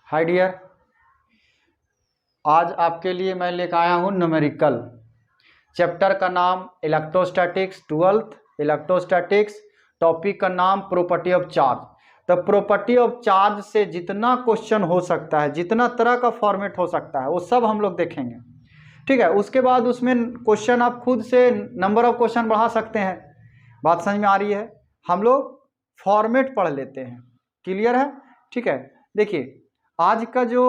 Hi dear, आज आपके लिए मैं लेकर आया हूँ न्यूमेरिकल। चैप्टर का नाम इलेक्ट्रोस्टैटिक्स, 12th इलेक्ट्रोस्टैटिक्स। टॉपिक का नाम प्रॉपर्टी ऑफ चार्ज। तो प्रॉपर्टी ऑफ चार्ज से जितना क्वेश्चन हो सकता है, जितना तरह का फॉर्मेट हो सकता है, वो सब हम लोग देखेंगे। ठीक है, उसके बाद उसमें क्वेश्चन आप खुद से नंबर ऑफ क्वेश्चन बढ़ा सकते हैं। बात समझ में आ रही है? हम लोग फॉर्मेट पढ़ लेते हैं। क्लियर है? ठीक है, देखिए आज का जो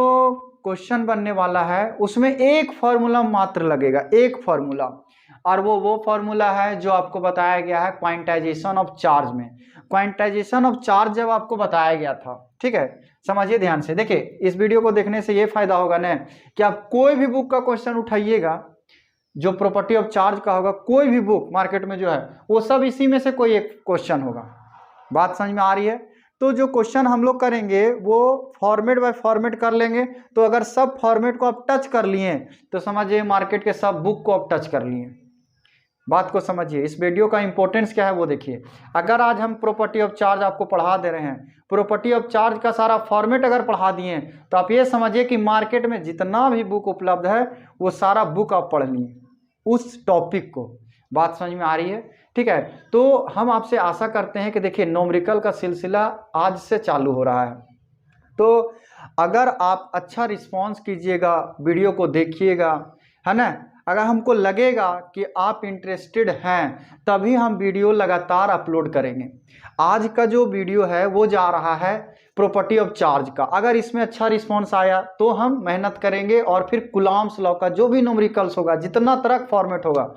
क्वेश्चन बनने वाला है उसमें एक फॉर्मूला मात्र लगेगा, एक फॉर्मूला, और वो फॉर्मूला है जो आपको बताया गया है क्वांटाइजेशन ऑफ चार्ज में। क्वांटाइजेशन ऑफ चार्ज जब आपको बताया गया था, ठीक है, समझिए ध्यान से। देखिए इस वीडियो को देखने से ये फायदा होगा ना कि आप कोई भी बुक का क्वेश्चन उठाइएगा जो प्रॉपर्टी ऑफ चार्ज का होगा, कोई भी बुक मार्केट में जो है वो सब इसी में से कोई एक क्वेश्चन होगा। बात समझ में आ रही है? तो जो क्वेश्चन हम लोग करेंगे वो फॉर्मेट बाय फॉर्मेट कर लेंगे। तो अगर सब फॉर्मेट को आप टच कर लिए तो समझिए मार्केट के सब बुक को आप टच कर लिए। बात को समझिए, इस वीडियो का इंपॉर्टेंस क्या है वो देखिए। अगर आज हम प्रॉपर्टी ऑफ चार्ज आपको पढ़ा दे रहे हैं, प्रॉपर्टी ऑफ चार्ज का सारा फॉर्मेट अगर पढ़ा दिए तो आप ये समझिए कि मार्केट में जितना भी बुक उपलब्ध है वो सारा बुक आप पढ़ लिए उस टॉपिक को। बात समझ में आ रही है? ठीक है, तो हम आपसे आशा करते हैं कि देखिए न्यूमेरिकल का सिलसिला आज से चालू हो रहा है। तो अगर आप अच्छा रिस्पांस कीजिएगा, वीडियो को देखिएगा, है ना, अगर हमको लगेगा कि आप इंटरेस्टेड हैं तभी हम वीडियो लगातार अपलोड करेंगे। आज का जो वीडियो है वो जा रहा है प्रॉपर्टी ऑफ चार्ज का। अगर इसमें अच्छा रिस्पांस आया तो हम मेहनत करेंगे और फिर कूलॉम्स लॉ का जो भी न्यूमेरिकल्स होगा, जितना तरह फॉर्मेट होगा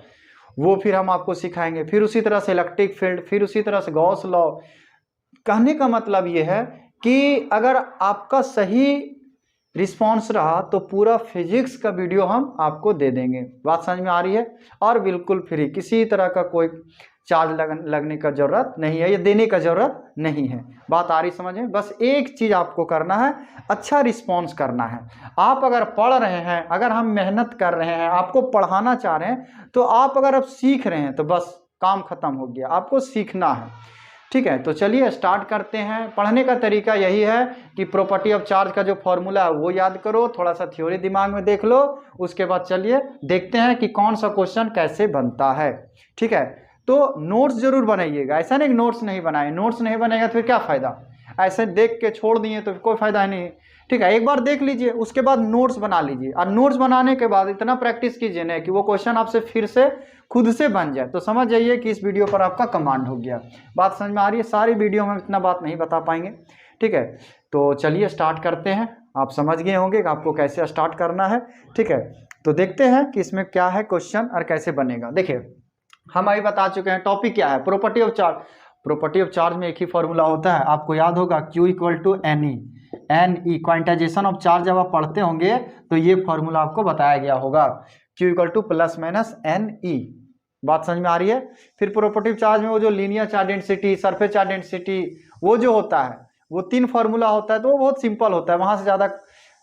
वो फिर हम आपको सिखाएंगे। फिर उसी तरह से इलेक्ट्रिक फील्ड, फिर उसी तरह से गॉस लॉ। कहने का मतलब ये है कि अगर आपका सही रिस्पांस रहा तो पूरा फिजिक्स का वीडियो हम आपको दे देंगे। बात समझ में आ रही है? और बिल्कुल फ्री, किसी तरह का कोई चार्ज लगने का जरूरत नहीं है, ये देने का जरूरत नहीं है। बात आ रही समझ में? बस एक चीज आपको करना है, अच्छा रिस्पांस करना है। आप अगर पढ़ रहे हैं, अगर हम मेहनत कर रहे हैं, आपको पढ़ाना चाह रहे हैं, तो आप अगर अब सीख रहे हैं तो बस काम खत्म हो गया, आपको सीखना है। ठीक है, तो चलिए स्टार्ट करते हैं। पढ़ने का तरीका यही है कि प्रॉपर्टी ऑफ चार्ज का जो फॉर्मूला है वो याद करो, थोड़ा सा थ्योरी दिमाग में देख लो, उसके बाद चलिए देखते हैं कि कौन सा क्वेश्चन कैसे बनता है। ठीक है, तो नोट्स जरूर बनाइएगा। ऐसा नहीं नोट्स नहीं बनाए, नोट्स नहीं बनेगा तो फिर क्या फायदा, ऐसे देख के छोड़ दिए तो कोई फायदा नहीं। ठीक है, एक बार देख लीजिए, उसके बाद नोट्स बना लीजिए, और नोट्स बनाने के बाद इतना प्रैक्टिस कीजिए ना कि वो क्वेश्चन आपसे फिर से खुद से बन जाए। तो समझ जाइए कि इस वीडियो पर आपका कमांड हो गया। बात समझ में आ रही है? सारी वीडियो में इतना बात नहीं बता पाएंगे। ठीक है, तो चलिए स्टार्ट करते हैं। आप समझ गए होंगे कि आपको कैसे स्टार्ट करना है। ठीक है, तो देखते हैं कि इसमें क्या है क्वेश्चन और कैसे बनेगा। देखिए हम अभी बता चुके हैं टॉपिक क्या है, property of charge. Property of charge में एक ही फॉर्मूला होता है, आपको याद होगा, Q equal to N E. Quantization of charge जब आप पढ़ते होंगे तो ये फॉर्मूला आपको बताया गया होगा, Q equal to plus minus N E. बात समझ में आ रही है? फिर प्रॉपर्टी ऑफ चार्ज में वो जो linear charge density, surface charge density, वो जो होता है वो 3 फॉर्मूला होता है। तो वो बहुत सिंपल होता है, वहां से ज्यादा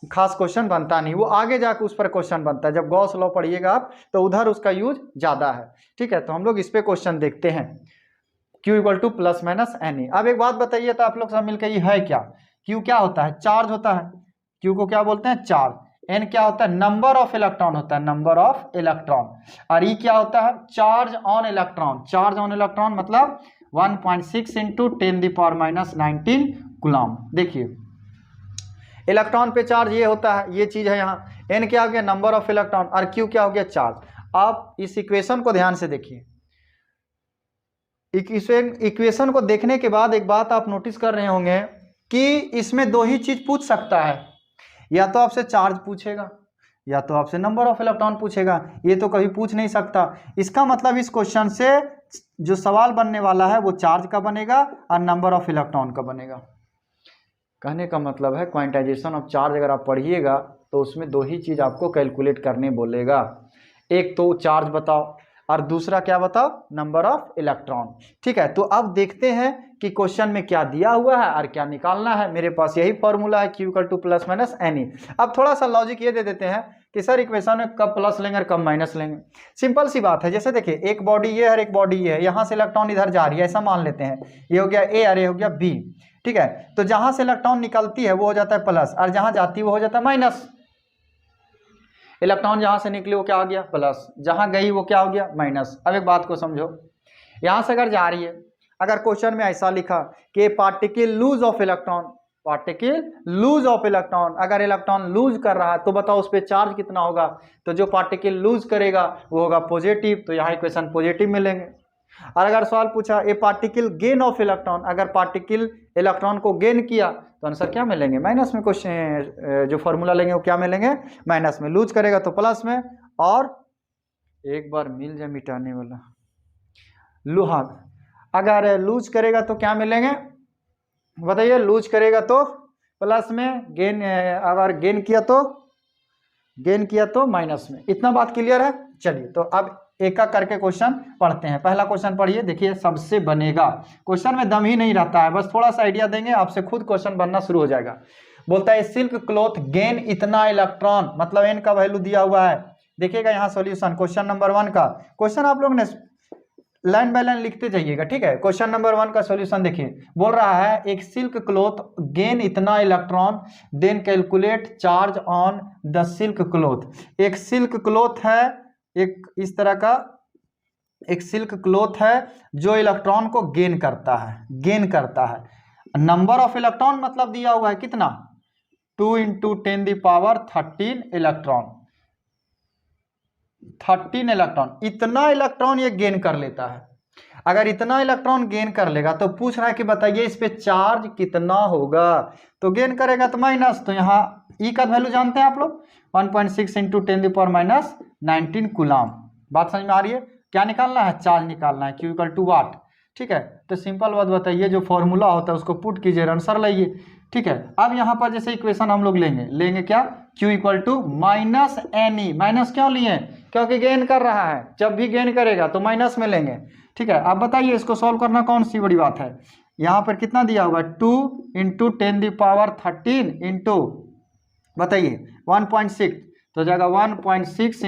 खास क्वेश्चन बनता नहीं, वो आगे जाकर उस पर क्वेश्चन बनता है। जब गॉस लॉ पढ़िएगा आप तो उधर उसका यूज ज्यादा है। ठीक है, तो हम लोग इस पे क्वेश्चन देखते हैं। Q equal to plus minus N E. अब एक बात बताइए तो आप लोग सब मिलकर, ये है क्या? Q क्या होता है? चार्ज होता है। Q को क्या बोलते हैं? चार्ज। N क्या होता है? नंबर ऑफ इलेक्ट्रॉन होता है, नंबर ऑफ इलेक्ट्रॉन। और E क्या होता है? Charge on electron. Charge on electron मतलब 1.6 इंटू 10⁻⁻19 कूलम। देखिए इलेक्ट्रॉन पे चार्ज ये होता है, ये चीज है यहाँ। N क्या हो गया? Number of electron. और Q क्या हो गया? चार्ज। आप इस इक्वेशन को ध्यान से देखिए। इक्वेशन को देखने के बाद एक बात आप नोटिस कर रहे होंगे कि इसमें दो ही चीज पूछ सकता है, या तो आपसे चार्ज पूछेगा या तो आपसे नंबर ऑफ इलेक्ट्रॉन पूछेगा। ये तो कभी पूछ नहीं सकता। इसका मतलब इस क्वेश्चन से जो सवाल बनने वाला है वो चार्ज का बनेगा और नंबर ऑफ इलेक्ट्रॉन का बनेगा। कहने का मतलब है क्वांटाइजेशन ऑफ चार्ज अगर आप पढ़िएगा तो उसमें दो ही चीज आपको कैलकुलेट करने बोलेगा, एक तो चार्ज बताओ और दूसरा क्या बताओ? Number of electron. ठीक है, तो अब देखते हैं कि क्वेश्चन में क्या दिया हुआ है और क्या निकालना है। मेरे पास यही फॉर्मूला है, Q equal to plus minus N E. अब थोड़ा सा लॉजिक ये दे देते हैं कि सर इक्वेशन में कब प्लस लेंगे और कब माइनस लेंगे। सिंपल सी बात है, जैसे देखिए एक बॉडी ये है और एक बॉडी ये है, यहाँ से इलेक्ट्रॉन इधर जा रही है, ऐसा मान लेते हैं। ये हो गया ए और ये हो गया बी। ठीक है। तो जहां से इलेक्ट्रॉन निकलती है वो हो जाता है प्लस, और जहां जाती है वो हो जाता है माइनस। इलेक्ट्रॉन जहां से निकली वो क्या हो गया प्लस, जहां गई वो क्या हो गया माइनस। अब एक बात को समझो, यहां से अगर जा रही है, अगर क्वेश्चन में ऐसा लिखा कि particle lose off electron, particle lose off electron, अगर इलेक्ट्रॉन लूज कर रहा है तो बताओ उस पर चार्ज कितना होगा। तो जो पार्टिकल लूज करेगा वो होगा पॉजिटिव, तो यहाँ इक्वेशन पॉजिटिव मिलेंगे। और अगर सवाल पूछा ए पार्टिकल गेन ऑफ इलेक्ट्रॉन, अगर पार्टिकल इलेक्ट्रॉन को गेन किया तो आंसर क्या मिलेंगे माइनस में। क्वेश्चन जो फॉर्मूला लेंगे वो क्या मिलेंगे माइनस में, लूज करेगा तो प्लस में। और एक बार मिल जाए मिटाने वाला लोहा, अगर लूज करेगा तो क्या मिलेंगे बताइए, लूज करेगा तो प्लस में, गेन अगर गेन किया तो माइनस में। इतना बात क्लियर है। चलिए तो अब एक एक करके क्वेश्चन पढ़ते हैं। पहला क्वेश्चन पढ़िए, देखिए सबसे बनेगा, क्वेश्चन में दम ही नहीं रहता है, बस थोड़ा सा आइडिया देंगे आपसे खुद क्वेश्चन बनना शुरू हो जाएगा। बोलता है सिल्क क्लॉथ गेन इतना इलेक्ट्रॉन, मतलब एन का वैल्यू दिया हुआ है। देखिएगा यहाँ सॉल्यूशन क्वेश्चन नंबर 1 का, क्वेश्चन आप लोग ने लाइन बाय लाइन लिखते जाइएगा, ठीक है। क्वेश्चन नंबर 1 का सॉल्यूशन देखिए, बोल रहा है एक सिल्क क्लॉथ गेन इतना electron, then calculate charge on the silk cloth. एक सिल्क क्लॉथ है, एक इस तरह का एक सिल्क क्लॉथ है जो इलेक्ट्रॉन को गेन करता है। नंबर ऑफ इलेक्ट्रॉन मतलब दिया हुआ है कितना 2 × 10⁻13 इलेक्ट्रॉन, 13 इलेक्ट्रॉन, इतना इलेक्ट्रॉन ये गेन कर लेता है। अगर इतना इलेक्ट्रॉन गेन कर लेगा तो पूछ रहा है कि बताइए इस पे चार्ज कितना होगा। तो गेन करेगा तो माइनस, तो यहाँ ई का वैल्यू जानते हैं आप लोग 1.6 × 10⁻19 कूलम। बात समझ में आ रही है। क्या निकालना है, चार्ज निकालना है, Q = वाट, ठीक है। तो सिंपल बात बताइए, जो फॉर्मूला होता है उसको पुट कीजिए, आंसर लाइए, ठीक है। अब यहाँ पर जैसे इक्वेशन हम लोग लेंगे क्या, Q = -NE, माइनस क्यों लिए, क्योंकि गेन कर रहा है, जब भी गेन करेगा तो माइनस में लेंगे, ठीक है। अब बताइए इसको सॉल्व करना कौन सी बड़ी बात है। यहाँ पर कितना दिया हुआ है 2 × 10⁻13 इंटू बताइए 1.6, तो जाएगा 1.6 ×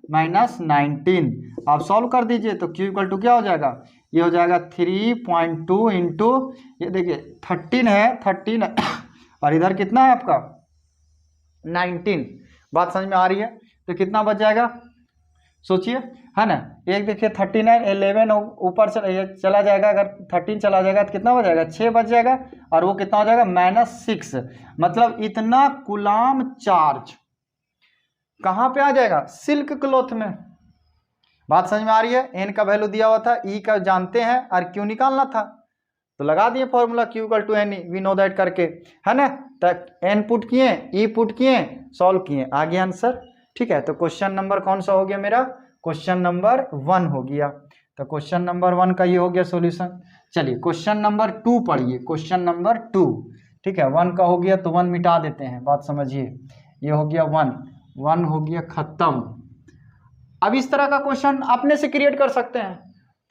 10⁻19। आप सॉल्व कर दीजिए तो Q = क्या हो जाएगा, ये हो जाएगा 3.2 इंटू, ये देखिए 13 है और इधर कितना है आपका 19। बात समझ में आ रही है। तो कितना बच जाएगा सोचिए, है ना। एक देखिए 39, 11 ऊपर चला जाएगा, अगर 13 चला जाएगा तो कितना बच जाएगा 6 बच जाएगा, और वो कितना हो जाएगा -6, मतलब इतना कूलम चार्ज कहाँ पे आ जाएगा, सिल्क क्लॉथ में। बात समझ में आ रही है। एन का वैल्यू दिया हुआ था, ई का जानते हैं, और क्यू निकालना था तो लगा दिए formula Q = NE, we know that करके, है ना। तो एन पुट किए, ई पुट किए, सॉल्व किए, आ गया आंसर, ठीक है। तो क्वेश्चन नंबर कौन सा हो गया मेरा, क्वेश्चन नंबर 1 हो गया। तो क्वेश्चन नंबर 1 का ये हो गया सॉल्यूशन। चलिए क्वेश्चन नंबर 2 पढ़िए, क्वेश्चन नंबर 2, ठीक है। 1 का हो गया तो 1 मिटा देते हैं, बात समझिए, ये हो गया 1 हो गया खत्म। अब इस तरह का क्वेश्चन अपने से क्रिएट कर सकते हैं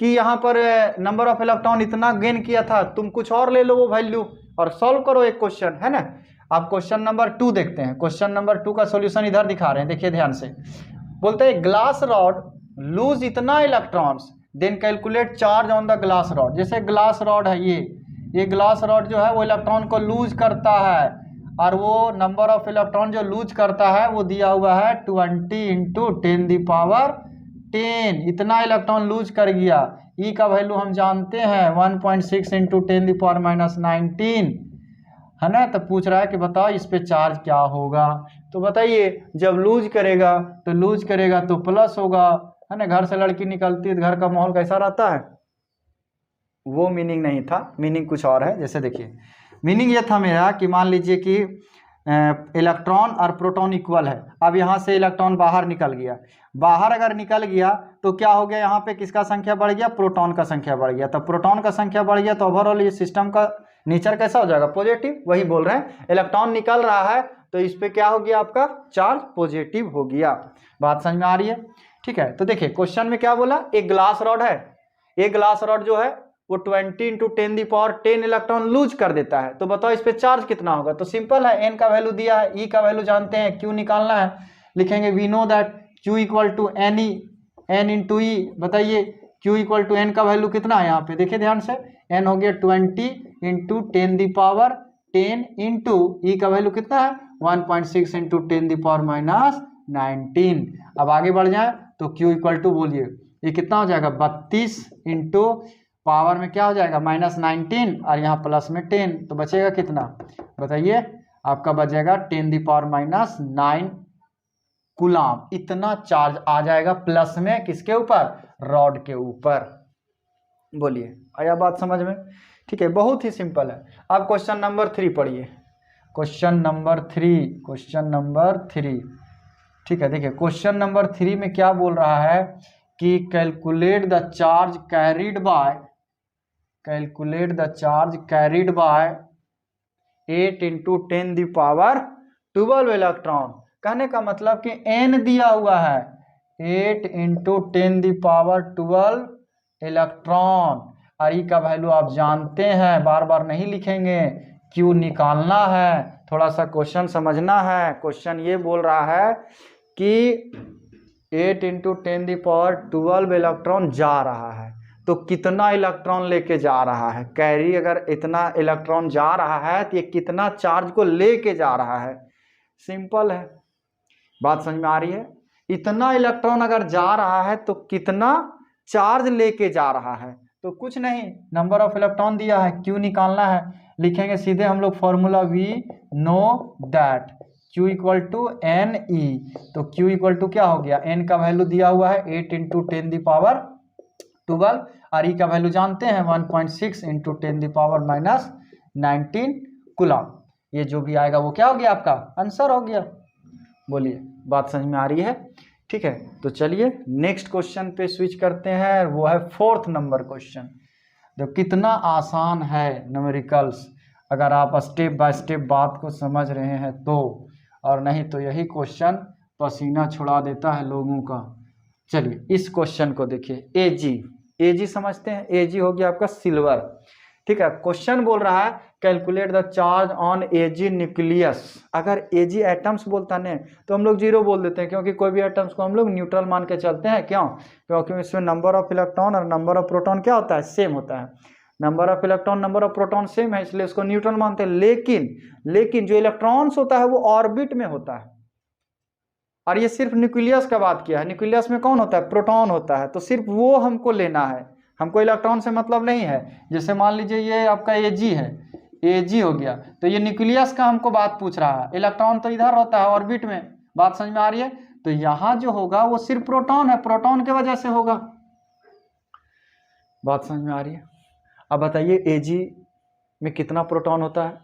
कि यहाँ पर नंबर ऑफ इलेक्ट्रॉन इतना गेन किया था, तुम कुछ और ले लो वो वैल्यू और सॉल्व करो एक क्वेश्चन, है ना। अब क्वेश्चन नंबर 2 देखते हैं। क्वेश्चन नंबर 2 का सॉल्यूशन इधर दिखा रहे हैं, देखिए ध्यान से। बोलते हैं ग्लास रॉड लूज इतना electrons, then calculate charge on the glass rod. जैसे ग्लास रॉड है, ये ग्लास रॉड जो है वो इलेक्ट्रॉन को लूज करता है, और वो नंबर ऑफ इलेक्ट्रॉन जो लूज करता है वो दिया हुआ है 20 × 10⁻10, इतना इलेक्ट्रॉन लूज कर गया। ई का वैल्यू हम जानते हैं 1.6 × 10⁻19, है ना। तो पूछ रहा है कि बताओ इस पे चार्ज क्या होगा। तो बताइए जब लूज करेगा तो प्लस होगा, है ना। घर से लड़की निकलती है, घर का माहौल कैसा रहता है, वो मीनिंग नहीं था, मीनिंग कुछ और है। जैसे देखिए मीनिंग ये था मेरा कि मान लीजिए कि इलेक्ट्रॉन और प्रोटॉन इक्वल है। अब यहाँ से इलेक्ट्रॉन बाहर निकल गया, बाहर अगर निकल गया तो क्या हो गया, यहाँ पे किसका संख्या बढ़ गया, प्रोटॉन का संख्या बढ़ गया। तो प्रोटॉन का संख्या बढ़ गया तो ओवरऑल ये सिस्टम का नेचर कैसा हो जाएगा, पॉजिटिव। वही बोल रहे हैं, इलेक्ट्रॉन निकल रहा है तो इस पे क्या हो गया, आपका चार्ज पॉजिटिव हो गया। बात समझ में आ रही है, ठीक है। तो देखिए क्वेश्चन में क्या बोला, एक ग्लास रॉड है, एक ग्लास रॉड जो है वो 20 × 10⁻10 इलेक्ट्रॉन लूज कर देता है। तो बताओ इस पे चार्ज कितना होगा। तो सिंपल है, एन का वैल्यू दिया है, ई का वैल्यू जानते हैं, क्यू निकालना है, लिखेंगे we know that Q = NE, N × E, बताइए Q इक्वल टू एन का वैल्यू कितना है यहाँ पे देखिए ध्यान से, एन हो गया 20 इंटू 10 दी पावर 10 इंटू ई का वैल्यू कितना है 1.6 इंटू 10 दी पावर माइनस 19। अब आगे बढ़ जाए तो Q इक्वल टू बोलिए ये कितना हो जाएगा 32 इंटू पावर में क्या हो जाएगा -19 और यहाँ प्लस में 10, तो बचेगा कितना बताइए, आपका बचेगा 10 दी पावर -9 कूलाम। इतना चार्ज आ जाएगा प्लस में किसके ऊपर, रॉड के ऊपर। बोलिए आया बात समझ में, ठीक है, बहुत ही सिंपल है। अब क्वेश्चन नंबर 3 पढ़िए, क्वेश्चन नंबर 3, ठीक है। देखिए क्वेश्चन नंबर 3 में क्या बोल रहा है कि calculate the charge carried by 8 into 10 the power 12 electron. कहने का मतलब कि n दिया हुआ है 8 इंटू 10 दी पावर 12 इलेक्ट्रॉन, और ई का वैल्यू आप जानते हैं, बार बार नहीं लिखेंगे, क्यू निकालना है। थोड़ा सा क्वेश्चन समझना है। क्वेश्चन ये बोल रहा है कि 8 इंटू 10 दी पावर 12 इलेक्ट्रॉन जा रहा है, तो कितना इलेक्ट्रॉन लेके जा रहा है, कैरी अगर इतना इलेक्ट्रॉन जा रहा है तो ये कितना चार्ज को लेके जा रहा है। सिंपल है, बात समझ में आ रही है। इतना इलेक्ट्रॉन अगर जा रहा है तो कितना चार्ज लेके जा रहा है, तो कुछ नहीं, नंबर ऑफ इलेक्ट्रॉन दिया है, क्यू निकालना है। लिखेंगे सीधे हम लोग formula, we know that Q equal to N E, तो Q इक्वल टू क्या हो गया, n का वैल्यू दिया हुआ है 8 इंटू 10 दी पावर 12 और ई का वैल्यू जानते हैं 1.6 इंटू 10 दी पावर -19 कूलम। ये जो भी आएगा वो क्या हो गया, आपका आंसर हो गया। बोलिए बात समझ में आ रही है, ठीक है। तो चलिए नेक्स्ट क्वेश्चन पे स्विच करते हैं, वो है 4th नंबर क्वेश्चन। तो कितना आसान है न्यूमेरिकल्स, अगर आप स्टेप बाय स्टेप बात को समझ रहे हैं तो, और नहीं तो यही क्वेश्चन पसीना छुड़ा देता है लोगों का। चलिए इस क्वेश्चन को देखिए, एजी समझते हैं, एजी हो गया आपका सिल्वर, ठीक है। क्वेश्चन बोल रहा है calculate the charge on AG nucleus. अगर एजी एटम्स बोलता नहीं तो हम लोग 0 बोल देते हैं, क्योंकि कोई भी एटम्स को हम लोग न्यूट्रल मान के चलते हैं। क्यों, क्योंकि इसमें नंबर ऑफ इलेक्ट्रॉन और नंबर ऑफ प्रोटॉन क्या होता है, सेम होता है। Number of electron number of proton same है, इसलिए उसको न्यूट्रल मानते हैं। लेकिन जो इलेक्ट्रॉन्स होता है वो ऑर्बिट में होता है, और ये सिर्फ न्यूक्लियस का बात किया है। न्यूक्लियस में कौन होता है, प्रोटॉन होता है, तो सिर्फ वो हमको लेना है, हमको इलेक्ट्रॉन से मतलब नहीं है। जैसे मान लीजिए ये आपका एजी है, एजी हो गया, तो ये न्यूक्लियस का हमको बात पूछ रहा है, इलेक्ट्रॉन तो इधर होता है ऑर्बिट में। बात समझ में आ रही है, तो यहां जो होगा वो सिर्फ प्रोटॉन है, प्रोटॉन के वजह से होगा। बात समझ में आ रही है। अब बताइए एजी में कितना प्रोटॉन होता है,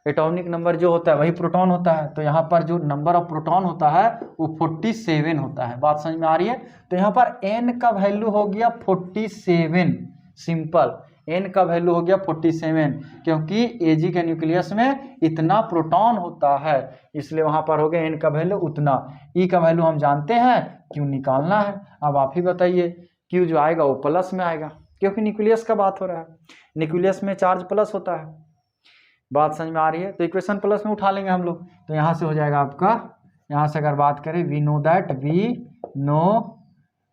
एटॉमिक नंबर जो होता है वही प्रोटॉन होता है, तो यहाँ पर जो नंबर ऑफ प्रोटॉन होता है वो 47 होता है। बात समझ में आ रही है, तो यहाँ पर n का वैल्यू हो गया 47, सिंपल, n का वैल्यू हो गया 47, क्योंकि एजी के न्यूक्लियस में इतना प्रोटॉन होता है, इसलिए वहाँ पर हो गया n का वैल्यू उतना। ई का वैल्यू हम जानते हैं, क्यों निकालना है। अब आप ही बताइए, क्यू जो आएगा वो प्लस में आएगा, क्योंकि न्यूक्लियस का बात हो रहा है, न्यूक्लियस में चार्ज प्लस होता है। बात समझ में आ रही है, तो इक्वेशन प्लस में उठा लेंगे हम लोग, तो यहाँ से हो जाएगा आपका, यहाँ से अगर बात करें वी नो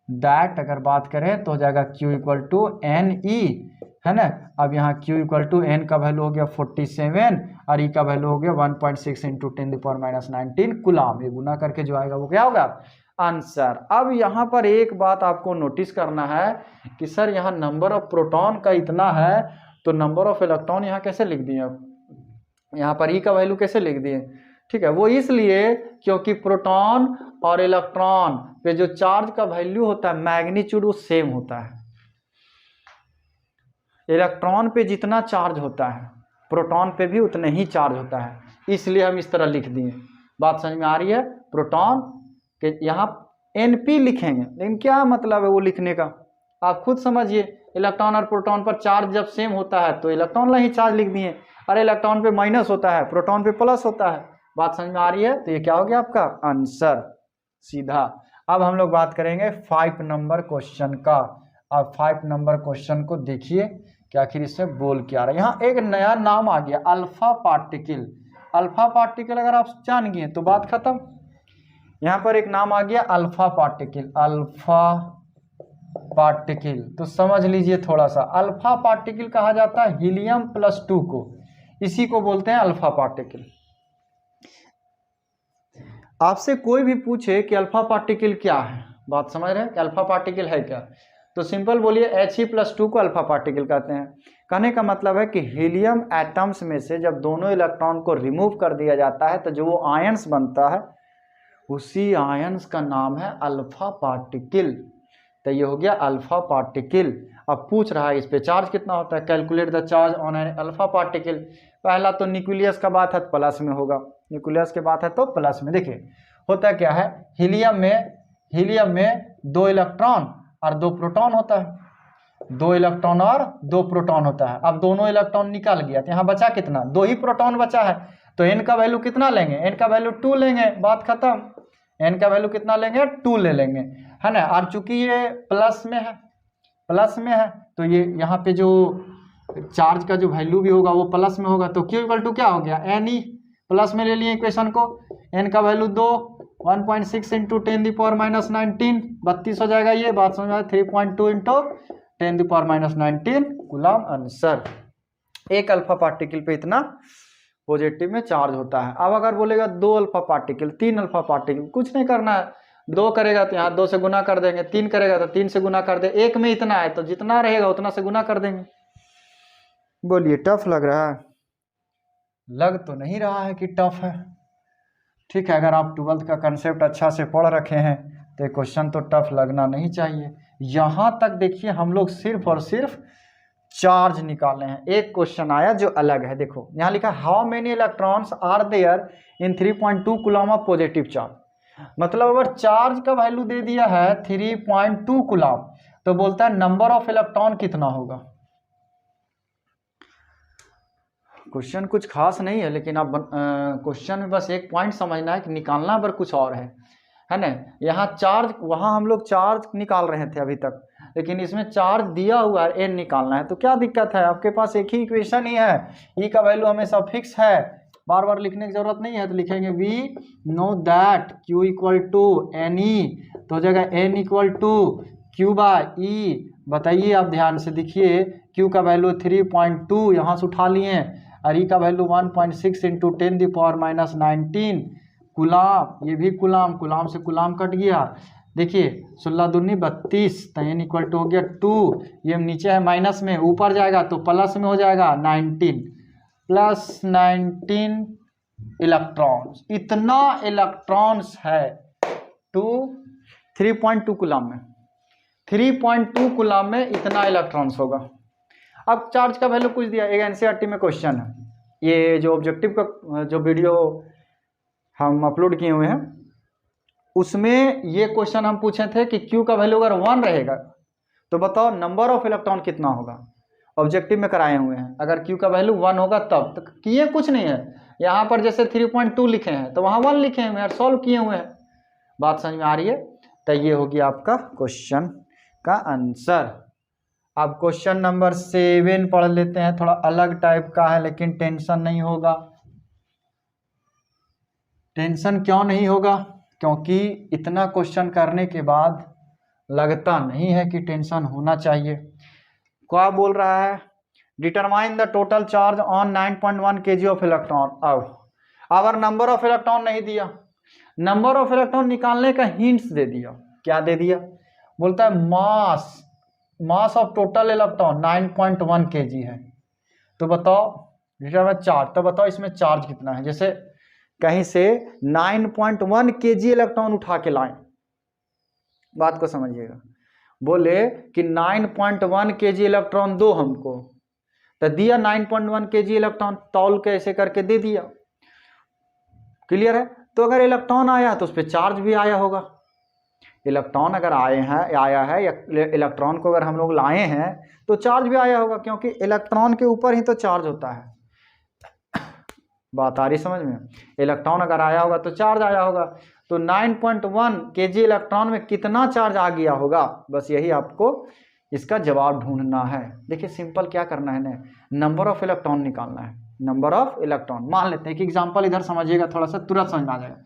दैट अगर बात करें तो हो जाएगा Q equal to N E, है ना। अब यहाँ Q इक्वल टू एन का वैल्यू हो गया 47 और ई का वैल्यू हो गया 1.6 इंटू 10 दी पावर -19 कूलम। ये गुना करके जो आएगा वो क्या होगा, आंसर। अब यहाँ पर एक बात आपको नोटिस करना है कि सर यहाँ नंबर ऑफ प्रोटॉन का इतना है, तो नंबर ऑफ इलेक्ट्रॉन यहाँ कैसे लिख दिए, यहाँ पर ई का वैल्यू कैसे लिख दिए, ठीक है। वो इसलिए क्योंकि प्रोटॉन और इलेक्ट्रॉन पे जो चार्ज का वैल्यू होता है, मैग्नीट्यूड, वो सेम होता है। इलेक्ट्रॉन पे जितना चार्ज होता है प्रोटॉन पे भी उतना ही चार्ज होता है, इसलिए हम इस तरह लिख दिए। बात समझ में आ रही है। प्रोटॉन के यहाँ NP लिखेंगे, लेकिन क्या मतलब है वो लिखने का, आप खुद समझिए। इलेक्ट्रॉन और प्रोटॉन पर चार्ज जब सेम होता है तो इलेक्ट्रॉन ला ही चार्ज लिख दिए, और इलेक्ट्रॉन पे माइनस होता है, प्रोटॉन पे प्लस होता है। बात समझ में आ रही है, तो ये क्या हो गया आपका आंसर सीधा। अब हम लोग बात करेंगे 5 नंबर क्वेश्चन का। अब 5 नंबर क्वेश्चन को देखिए कि आखिर इसमें बोल क्या रहा है। यहाँ एक नया नाम आ गया, अल्फा पार्टिकल। अल्फा पार्टिकल अगर आप जान गए तो बात खत्म। यहाँ पर एक नाम आ गया अल्फा पार्टिकल, अल्फा पार्टिकल। तो समझ लीजिए थोड़ा सा, अल्फा पार्टिकल कहा जाता है हीलियम +2 को, इसी को बोलते हैं अल्फा पार्टिकल। आपसे कोई भी पूछे कि अल्फा पार्टिकल क्या है, बात समझ रहे हैं कि अल्फा पार्टिकल है क्या, तो सिंपल बोलिए He+2 को अल्फा पार्टिकल कहते हैं। कहने का मतलब है कि हीलियम एटम्स में से जब दोनों इलेक्ट्रॉन को रिमूव कर दिया जाता है तो जो वो आयंस बनता है उसी आयंस का नाम है अल्फा पार्टिकल। तो ये हो गया अल्फा पार्टिकल। अब पूछ रहा है इस पे चार्ज कितना होता है, calculate the charge on an alpha particle. पहला तो न्यूक्लियस का बात है प्लस में होगा, न्यूक्लियस के बात है तो प्लस में। देखिए होता क्या है, हीलियम में 2 इलेक्ट्रॉन और 2 प्रोटॉन होता है, 2 इलेक्ट्रॉन और 2 प्रोटॉन होता है। अब दोनों इलेक्ट्रॉन निकल गया तो यहाँ बचा कितना, 2 ही प्रोटॉन बचा है, तो n का वैल्यू कितना लेंगे, n का वैल्यू 2 लेंगे, बात खत्म। n का वैल्यू कितना लेंगे, 2 ले लेंगे, है ना। और चूंकि ये प्लस में है तो ये यहाँ पे जो चार्ज का जो वैल्यू भी होगा वो प्लस में होगा, तो Q क्या हो गया, Ne प्लस में ले लिए इक्वेशन को, n का वैल्यू 2, 1.6 इंटू 10⁻⁻19 32 हो जाएगा, ये बात समझ में आया, 3.2 इंटू 10⁻⁻19 कूलम आंसर। एक अल्फा पार्टिकल पे इतना पॉजिटिव में चार्ज होता है। अब अगर बोलेगा 2 अल्फा पार्टिकल, 3 अल्फा पार्टिकल, कुछ नहीं करना है, 2 करेगा तो यहाँ 2 से गुना कर देंगे, 3 करेगा तो 3 से गुना कर दे, एक में इतना है तो जितना रहेगा उतना से गुना कर देंगे। बोलिए टफ लग रहा है, लग तो नहीं रहा है कि टफ है, ठीक है। अगर आप 12th का कंसेप्ट अच्छा से पढ़ रखे हैं तो क्वेश्चन तो टफ लगना नहीं चाहिए। यहाँ तक देखिए हम लोग सिर्फ और सिर्फ चार्ज निकाले हैं। एक क्वेश्चन आया जो अलग है, देखो यहाँ लिखा how many electrons are there in 3.2 coulomb of positive charge. मतलब अगर चार्ज का वैल्यू दे दिया है 3.2 कूलम तो बोलता है नंबर ऑफ इलेक्ट्रॉन कितना होगा। क्वेश्चन कुछ खास नहीं है, लेकिन आप क्वेश्चन में बस एक पॉइंट समझना है कि निकालना पर कुछ और है ना। यहाँ चार्ज, वहाँ हम लोग चार्ज निकाल रहे थे अभी तक, लेकिन इसमें चार्ज दिया हुआ है, एन निकालना है। तो क्या दिक्कत है, आपके पास एक ही इक्वेशन ही है, ई का वैल्यू हमेशा फिक्स है, बार बार लिखने की जरूरत नहीं है। तो लिखेंगे we know that Q equal to N E, तो हो जाएगा N equal to Q by E. बताइए आप ध्यान से देखिए, क्यू का वैल्यू 3.2 यहाँ से उठा लिए, और ई का वैल्यू 1.6 इंटू 10⁻⁻19 गुलाम, ये भी गुलाम से गुलाम कट गया। देखिए 16 दूनी 32, तो एन इक्वल टू हो गया 2, ये नीचे है माइनस में, ऊपर जाएगा तो प्लस में हो जाएगा 19 प्लस 19 इलेक्ट्रॉन्स। इतना इलेक्ट्रॉन्स है 3.2 कूलम में, 3.2 कूलम में इतना इलेक्ट्रॉन्स होगा। अब चार्ज का वैल्यू कुछ दिया, एक एनसीईआरटी में क्वेश्चन है, ये जो ऑब्जेक्टिव का जो वीडियो हम अपलोड किए हुए हैं उसमें ये क्वेश्चन हम पूछे थे कि Q का वैल्यू अगर 1 रहेगा तो बताओ नंबर ऑफ इलेक्ट्रॉन कितना होगा। ऑब्जेक्टिव में कराए हुए हैं, अगर Q का वैल्यू 1 होगा तब तो किए कुछ नहीं है, यहाँ पर जैसे 3.2 लिखे हैं तो वहाँ 1 लिखे हुए हैं, सॉल्व किए हुए हैं। बात समझ में आ रही है, तो ये होगी आपका क्वेश्चन का आंसर। अब क्वेश्चन नंबर 7 पढ़ लेते हैं, थोड़ा अलग टाइप का है लेकिन टेंशन नहीं होगा। टेंशन क्यों नहीं होगा, क्योंकि इतना क्वेश्चन करने के बाद लगता नहीं है कि टेंशन होना चाहिए। क्या बोल रहा है, determine the total charge on 9.1 kg of electron. अब अगर नंबर ऑफ इलेक्ट्रॉन नहीं दिया, नंबर ऑफ इलेक्ट्रॉन निकालने का हिंट्स दे दिया। क्या दे दिया, बोलता है mass of total electron 9.1 kg है, तो बताओ डिटरमाइन चार्ज, तो बताओ इसमें चार्ज कितना है। जैसे कहीं से 9.1 kg इलेक्ट्रॉन उठा के लाएं, बात को समझिएगा, बोले कि 9.1 kg इलेक्ट्रॉन दो हमको, तो दिया 9.1 kg इलेक्ट्रॉन, तौल के ऐसे करके दे दिया। क्लियर है, तो अगर इलेक्ट्रॉन आया तो उस पर चार्ज भी आया होगा। इलेक्ट्रॉन अगर आया है या इलेक्ट्रॉन को अगर हम लोग लाए हैं तो चार्ज भी आया होगा, क्योंकि इलेक्ट्रॉन के ऊपर ही तो चार्ज होता है। बात आ रही समझ में, इलेक्ट्रॉन अगर आया होगा तो चार्ज आया होगा। तो 9.1 kg इलेक्ट्रॉन में कितना चार्ज आ गया होगा, बस यही आपको इसका जवाब ढूंढना है। देखिए सिंपल क्या करना है ना, नंबर ऑफ इलेक्ट्रॉन निकालना है, नंबर ऑफ इलेक्ट्रॉन। मान लेते हैं कि एग्जांपल इधर समझिएगा, थोड़ा सा तुरंत समझ में आ जाएगा।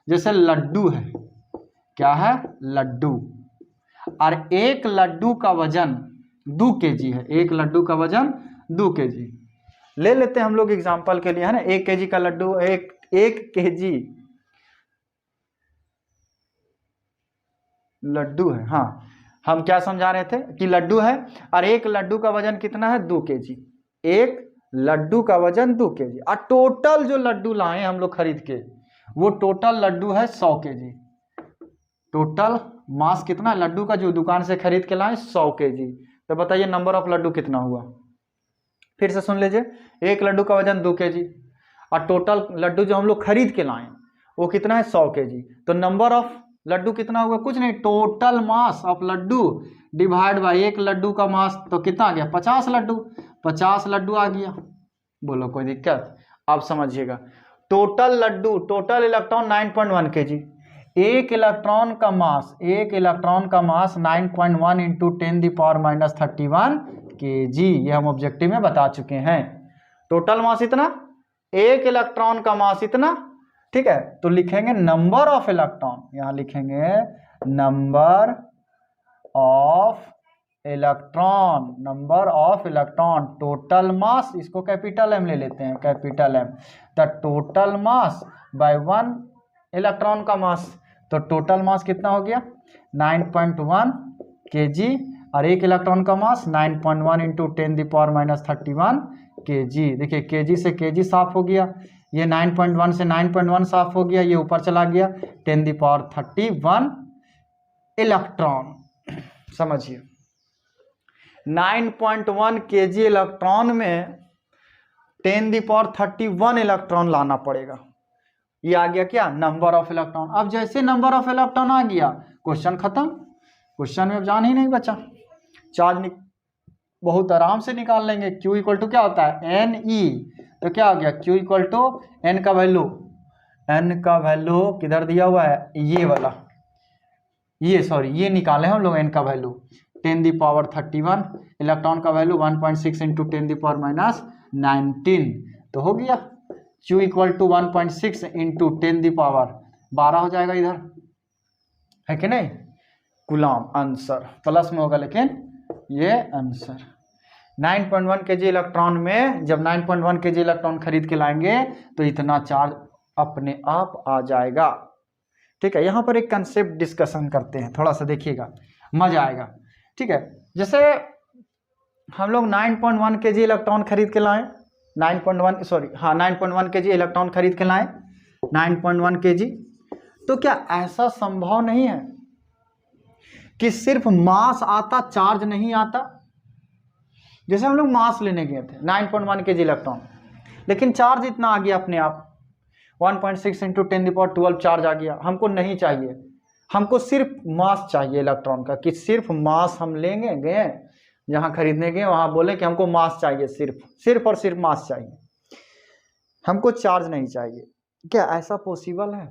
जैसे लड्डू है, क्या है, लड्डू। और एक लड्डू का वजन 2 kg है, एक लड्डू का वजन 2 kg। ले लेते हैं हम लोग एग्जाम्पल के लिए, है ना, 1 kg का लड्डू, एक kg लड्डू है। हाँ, हम क्या समझा रहे थे कि लड्डू है और एक लड्डू का वजन कितना है, 2 kg। एक लड्डू का वजन 2 kg और टोटल जो लड्डू लाए हम लोग खरीद के, वो टोटल लड्डू है 100 kg। टोटल मास कितना लड्डू का जो दुकान से खरीद के लाए, 100 kg। तो बताइए नंबर ऑफ लड्डू कितना हुआ। फिर से सुन लीजिए, एक लड्डू का वजन 2 kg और टोटल लड्डू जो हम लोग खरीद के लाए वो कितना है, 100 kg। तो नंबर ऑफ लड्डू कितना हुआ, कुछ नहीं, total mass of laddu divide by एक लड्डू का मास, तो कितना आ गया, 50 लड्डू। 50 लड्डू आ गया। बोलो कोई दिक्कत। आप समझिएगा, total laddu, total electron 9.1 kg। एक इलेक्ट्रॉन का मास 9.1 इंटू 10⁻31 kg, ये हम ऑब्जेक्टिव में बता चुके हैं। टोटल मास इतना, एक इलेक्ट्रॉन का मास इतना, ठीक है। तो लिखेंगे नंबर ऑफ इलेक्ट्रॉन, यहां लिखेंगे number of electron, number of electron. Total mass, इसको कैपिटल एम ले लेते हैं, capital M. The total mass by 1 electron का मास, तो टोटल मास कितना हो गया, 9.1 kg और एक इलेक्ट्रॉन का मास 9.1 इंटू 10⁻31 kg। देखिए kg से kg साफ हो गया, ये 9.1 से 9.1 साफ हो गया, ये ऊपर चला गया 10⁻31 इलेक्ट्रॉन। समझिए 9.1 kg इलेक्ट्रॉन में 10⁻31 इलेक्ट्रॉन लाना पड़ेगा। ये आ गया क्या, नंबर ऑफ इलेक्ट्रॉन। अब जैसे नंबर ऑफ इलेक्ट्रॉन आ गया, क्वेश्चन खत्म। क्वेश्चन में जान ही नहीं बचा। चार्ज बहुत आराम से निकाल लेंगे। Q इक्वल टू क्या होता है, Ne। तो क्या हो गया, Q इक्वल टू N का वैल्यू, N का वैल्यू किधर दिया हुआ है, ये वाला, ये सॉरी ये निकाले हम लोग N का वैल्यू 10⁻31, इलेक्ट्रॉन का वैल्यू 1.6 इंटू 10⁻19। तो हो गया Q इक्वल टू 1.6 इंटू 10⁻12 हो जाएगा, इधर है कि नहीं, कूलम। आंसर प्लस में होगा, लेकिन ये आंसर 9.1 kg इलेक्ट्रॉन में, जब 9.1 kg इलेक्ट्रॉन खरीद के लाएंगे तो इतना चार्ज अपने आप आ जाएगा। ठीक है, यहाँ पर एक कंसेप्ट डिस्कशन करते हैं, थोड़ा सा देखिएगा, मजा आएगा। ठीक है, जैसे हम लोग 9.1 kg इलेक्ट्रॉन खरीद के लाएं, 9.1 kg इलेक्ट्रॉन खरीद के लाएं, 9.1 kg। तो क्या ऐसा संभव नहीं है कि सिर्फ मास आता, चार्ज नहीं आता। जैसे हम लोग मास लेने गए थे 9.1 kg इलेक्ट्रॉन, लेकिन चार्ज इतना आ गया अपने आप, 1.6 इंटू 10⁻12 चार्ज आ गया। हमको नहीं चाहिए, हमको सिर्फ मास चाहिए इलेक्ट्रॉन का, कि सिर्फ मास हम लेंगे, गए जहाँ खरीदने गए वहाँ बोले कि हमको मास चाहिए, सिर्फ और सिर्फ मास चाहिए, हमको चार्ज नहीं चाहिए। क्या ऐसा पॉसिबल है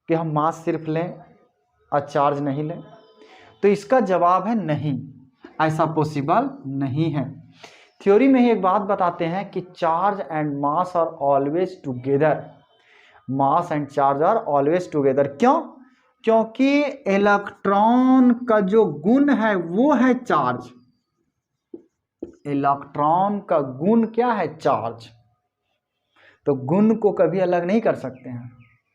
कि हम मास सिर्फ लें और चार्ज नहीं लें? तो इसका जवाब है नहीं, ऐसा पॉसिबल नहीं है। थ्योरी में ही एक बात बताते हैं कि charge and mass are always together, mass and charge are always together. क्यों? क्योंकि इलेक्ट्रॉन का जो गुण है वो है चार्ज। इलेक्ट्रॉन का गुण क्या है, चार्ज। तो गुण को कभी अलग नहीं कर सकते हैं,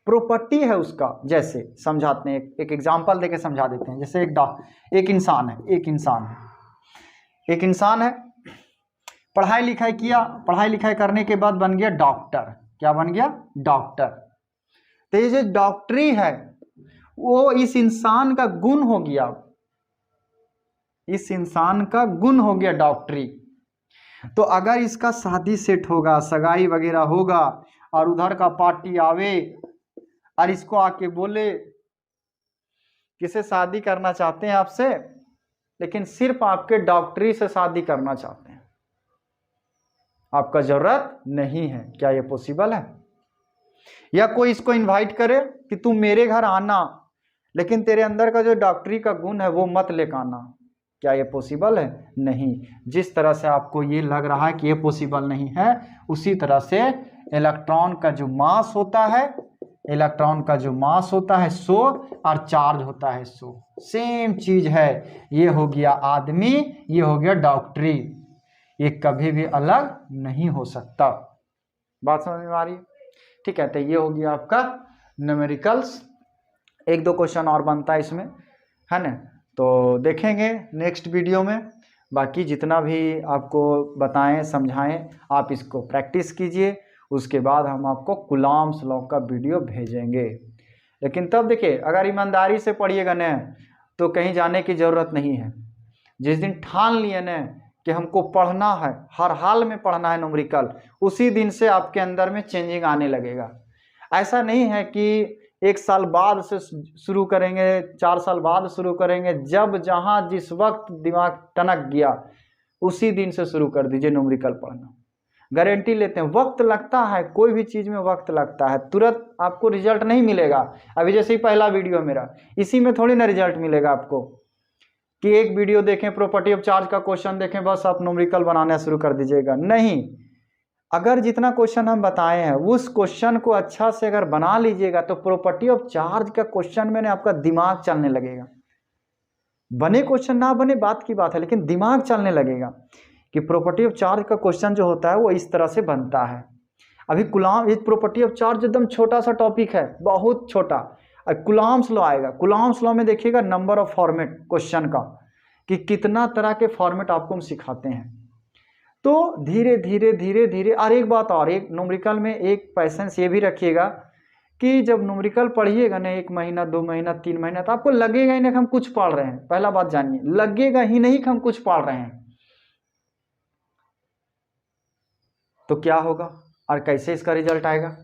प्रॉपर्टी है उसका। जैसे समझाते हैं, एक एग्जांपल देके समझा देते हैं। जैसे एक इंसान है, पढ़ाई लिखाई किया, पढ़ाई लिखाई करने के बाद बन गया डॉक्टर। क्या बन गया, डॉक्टर। तो ये जो डॉक्टरी है वो इस इंसान का गुण हो गया, इस इंसान का गुण हो गया डॉक्टरी। तो अगर इसका शादी सेट होगा, सगाई वगैरह होगा, और उधर का पार्टी आवे और इसको आके बोले किसे शादी करना चाहते हैं आपसे, लेकिन सिर्फ आपके डॉक्टरी से शादी करना चाहते हैं, आपका जरूरत नहीं है, क्या ये पॉसिबल है? या कोई इसको इनवाइट करे कि तू मेरे घर आना, लेकिन तेरे अंदर का जो डॉक्टरी का गुण है वो मत लेकर आना, क्या ये पॉसिबल है? नहीं। जिस तरह से आपको ये लग रहा है कि ये पॉसिबल नहीं है, उसी तरह से इलेक्ट्रॉन का जो मास होता है इलेक्ट्रॉन का जो मास होता है 100 और चार्ज होता है 100, सेम चीज है। ये हो गया आदमी, ये हो गया डॉक्टरी, ये कभी भी अलग नहीं हो सकता। बात समझ में आ रही है? ठीक है, तो ये हो गया आपका न्यूमेरिकल्स। एक दो क्वेश्चन और बनता है इसमें, है ना, तो देखेंगे नेक्स्ट वीडियो में। बाकी जितना भी आपको बताएं समझाएं आप इसको प्रैक्टिस कीजिए, उसके बाद हम आपको कूलॉम्स लॉ का वीडियो भेजेंगे। लेकिन तब देखिए, अगर ईमानदारी से पढ़िएगा न तो कहीं जाने की ज़रूरत नहीं है। जिस दिन ठान लिए न कि हमको पढ़ना है, हर हाल में पढ़ना है न्यूमेरिकल, उसी दिन से आपके अंदर में चेंजिंग आने लगेगा। ऐसा नहीं है कि 1 साल बाद से शुरू करेंगे, 4 साल बाद शुरू करेंगे, जब जहाँ जिस वक्त दिमाग टनक गया उसी दिन से शुरू कर दीजिए न्यूमेरिकल पढ़ना। गारंटी लेते हैं, वक्त लगता है, कोई भी चीज़ में वक्त लगता है, तुरंत आपको रिजल्ट नहीं मिलेगा। अभी जैसे ही पहला वीडियो मेरा, इसी में थोड़ी ना रिजल्ट मिलेगा आपको कि एक वीडियो देखें, प्रॉपर्टी ऑफ चार्ज का क्वेश्चन देखें, बस आप न्यूमेरिकल बनाना शुरू कर दीजिएगा। नहीं, अगर जितना क्वेश्चन हम बताए हैं उस क्वेश्चन को अच्छा से अगर बना लीजिएगा तो प्रॉपर्टी ऑफ चार्ज का क्वेश्चन में आपका दिमाग चलने लगेगा। बने क्वेश्चन ना बने बात की बात है, लेकिन दिमाग चलने लगेगा कि प्रॉपर्टी ऑफ चार्ज का क्वेश्चन जो होता है वो इस तरह से बनता है। अभी कूलॉम, इस प्रॉपर्टी ऑफ चार्ज एकदम छोटा सा टॉपिक है, बहुत छोटा। कूलॉम्स लॉ आएगा, कूलॉम्स लॉ में देखिएगा नंबर ऑफ फॉर्मेट क्वेश्चन का, कि कितना तरह के फॉर्मेट आपको हम सिखाते हैं। तो धीरे धीरे धीरे धीरे, और एक बात और, एक न्यूमेरिकल में एक पैसेंस ये भी रखिएगा कि जब न्यूमेरिकल पढ़िएगा ना 1 महीना 2 महीना 3 महीना, तो आपको लगेगा ही नहीं कि हम कुछ पढ़ रहे हैं। पहला बात जानिए, लगेगा ही नहीं कि हम कुछ पढ़ रहे हैं। तो क्या होगा और कैसे इसका रिजल्ट आएगा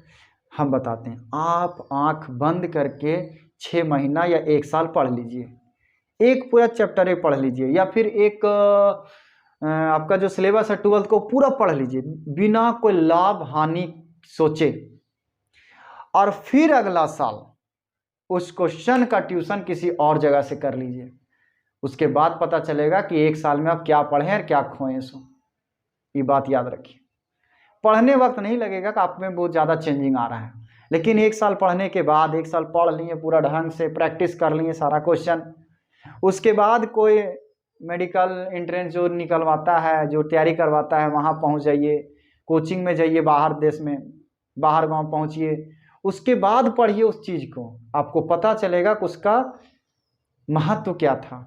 हम बताते हैं। आप आंख बंद करके 6 महीना या 1 साल पढ़ लीजिए, एक पूरा चैप्टर एक पढ़ लीजिए, या फिर एक आपका जो सिलेबस है 12th को पूरा पढ़ लीजिए बिना कोई लाभ हानि सोचे, और फिर अगला साल उस क्वेश्चन का ट्यूशन किसी और जगह से कर लीजिए। उसके बाद पता चलेगा कि 1 साल में आप क्या पढ़ें और क्या खोएं। सो ये बात याद रखिए, पढ़ने वक्त नहीं लगेगा कि आप में बहुत ज़्यादा चेंजिंग आ रहा है, लेकिन 1 साल पढ़ने के बाद, 1 साल पढ़ लिए पूरा ढंग से, प्रैक्टिस कर लिए सारा क्वेश्चन, उसके बाद कोई मेडिकल एंट्रेंस जो निकलवाता है, जो तैयारी करवाता है, वहाँ पहुँच जाइए, कोचिंग में जाइए, बाहर देश में, बाहर गांव पहुँचिए, उसके बाद पढ़िए उस चीज़ को, आपको पता चलेगा कि उसका महत्व क्या था।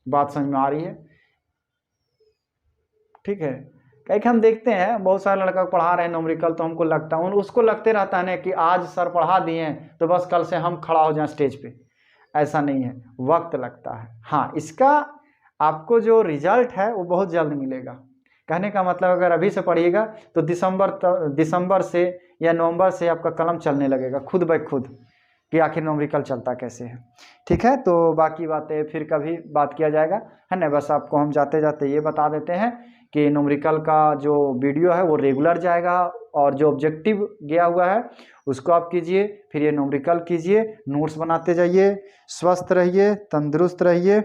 बात समझ में आ रही है? ठीक है, कहीं हम देखते हैं बहुत सारे लड़का पढ़ा रहे हैं न्यूमेरिकल, तो हमको लगता है, उसको लगते रहता है ना कि आज सर पढ़ा दिए हैं तो बस कल से हम खड़ा हो जाएं स्टेज पे। ऐसा नहीं है, वक्त लगता है। हाँ, इसका आपको जो रिजल्ट है वो बहुत जल्द मिलेगा। कहने का मतलब, अगर अभी से पढ़िएगा तो दिसंबर से या नवंबर से आपका कलम चलने लगेगा खुद ब खुद कि आखिर न्यूमेरिकल चलता कैसे है। ठीक है, तो बाकी बातें फिर कभी बात किया जाएगा, है ना। बस आपको हम जाते जाते ये बता देते हैं कि न्यूमेरिकल का जो वीडियो है वो रेगुलर जाएगा, और जो ऑब्जेक्टिव गया हुआ है उसको आप कीजिए, फिर ये न्यूमेरिकल कीजिए, नोट्स बनाते जाइए, स्वस्थ रहिए, तंदुरुस्त रहिए,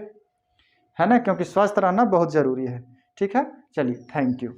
है ना, क्योंकि स्वस्थ रहना बहुत ज़रूरी है। ठीक है, चलिए, थैंक यू।